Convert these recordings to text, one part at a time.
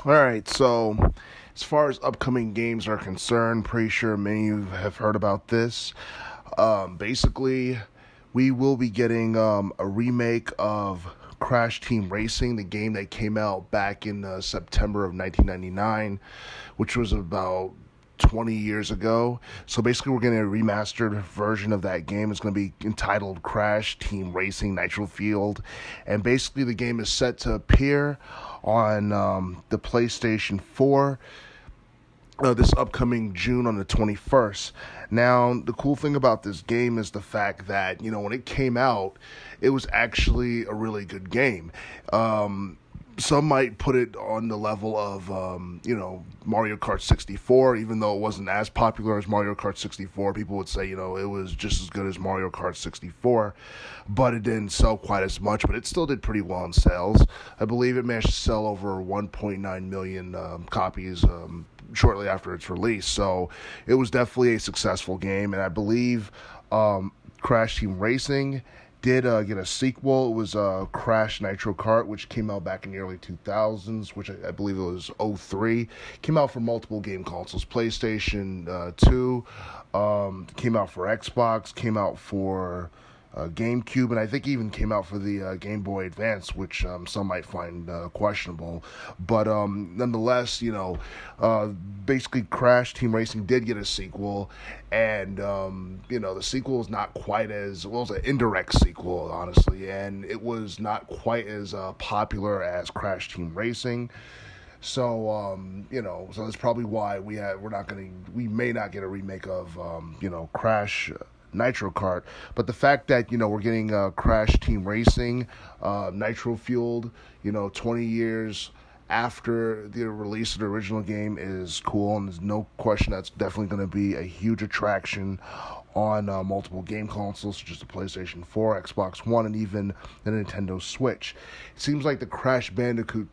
All right, so as far as upcoming games are concerned, pretty sure many of you have heard about this. Basically, we will be getting a remake of Crash Team Racing, the game that came out back in September of 1999, which was about 20 years ago. So basically, we're getting a remastered version of that game. It's going to be entitled Crash Team Racing Nitro Field. And basically, the game is set to appear on the PlayStation 4 this upcoming June on the 21st. Now, the cool thing about this game is the fact that, when it came out, it was actually a really good game. Some might put it on the level of, Mario Kart 64, even though it wasn't as popular as Mario Kart 64. People would say, it was just as good as Mario Kart 64, but it didn't sell quite as much, but it still did pretty well in sales. I believe it managed to sell over 1.9 million copies shortly after its release. So it was definitely a successful game, and I believe Crash Team Racing did get a sequel. It was Crash Nitro Kart, which came out back in the early 2000s, which I believe it was '03. Came out for multiple game consoles, PlayStation 2, came out for Xbox, came out for GameCube, and I think even came out for the Game Boy Advance, which some might find questionable. But nonetheless, basically Crash Team Racing did get a sequel, and the sequel is not quite as well as an indirect sequel, honestly, and it was not quite as popular as Crash Team Racing. So so that's probably why we may not get a remake of Crash Nitro Kart. But the fact that we're getting Crash Team Racing, Nitro Fueled, 20 years after the release of the original game is cool, and there's no question that's definitely going to be a huge attraction on multiple game consoles such as the PlayStation 4, Xbox One, and even the Nintendo Switch. It seems like the Crash Bandicoot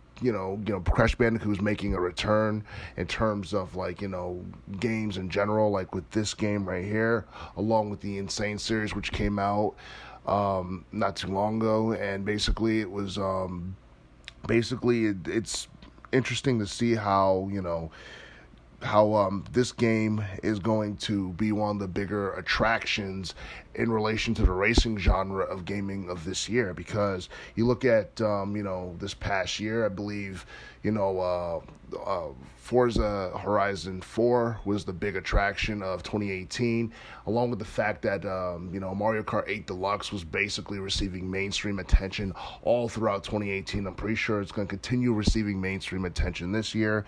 Crash Bandicoot is making a return in terms of games in general, like with this game right here, along with the Insane series, which came out not too long ago, and basically it was it's interesting to see how this game is going to be one of the bigger attractions in relation to the racing genre of gaming of this year, because you look at this past year, I believe Forza Horizon 4 was the big attraction of 2018, along with the fact that Mario Kart 8 Deluxe was basically receiving mainstream attention all throughout 2018. I'm pretty sure it's going to continue receiving mainstream attention this year.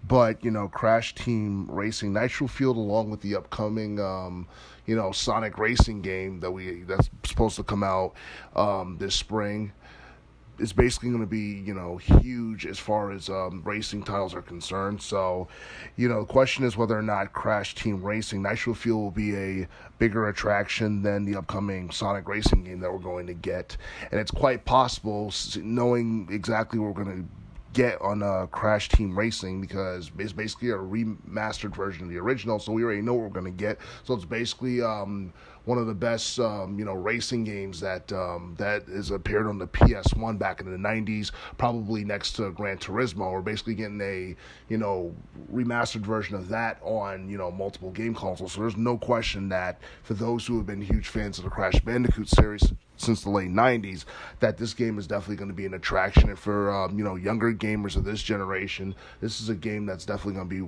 But Crash Team Racing Nitro Field, along with the upcoming Sonic Racing game that's supposed to come out this spring, is basically going to be, huge as far as racing titles are concerned. So, the question is whether or not Crash Team Racing Nitro Fuel will be a bigger attraction than the upcoming Sonic Racing game that we're going to get. And it's quite possible, knowing exactly what we're going to get on Crash Team Racing, because it's basically a remastered version of the original, so we already know what we're going to get. So it's basically one of the best racing games that has appeared on the PS1 back in the 90s, probably next to Gran Turismo. We're basically getting a remastered version of that on multiple game consoles. So there's no question that for those who have been huge fans of the Crash Bandicoot series since the late 90s, that this game is definitely going to be an attraction. And for younger gamers of this generation, this is a game that's definitely going to be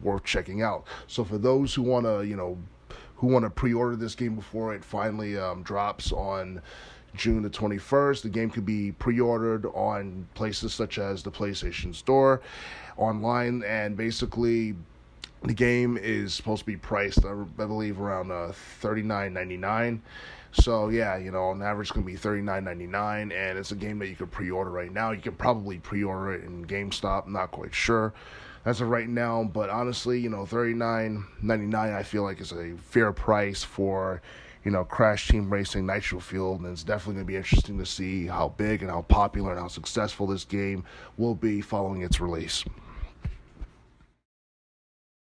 worth checking out. So for those who want to pre-order this game before it finally drops on June the 21st, the game could be pre-ordered on places such as the PlayStation Store, online, and basically the game is supposed to be priced, I believe, around $39.99. So yeah, on average, it's gonna be $39.99, and it's a game that you can pre-order right now. You can probably pre-order it in GameStop. I'm not quite sure as of right now, but honestly, $39.99 I feel like is a fair price for Crash Team Racing Nitro Field, and it's definitely going to be interesting to see how big and how popular and how successful this game will be following its release.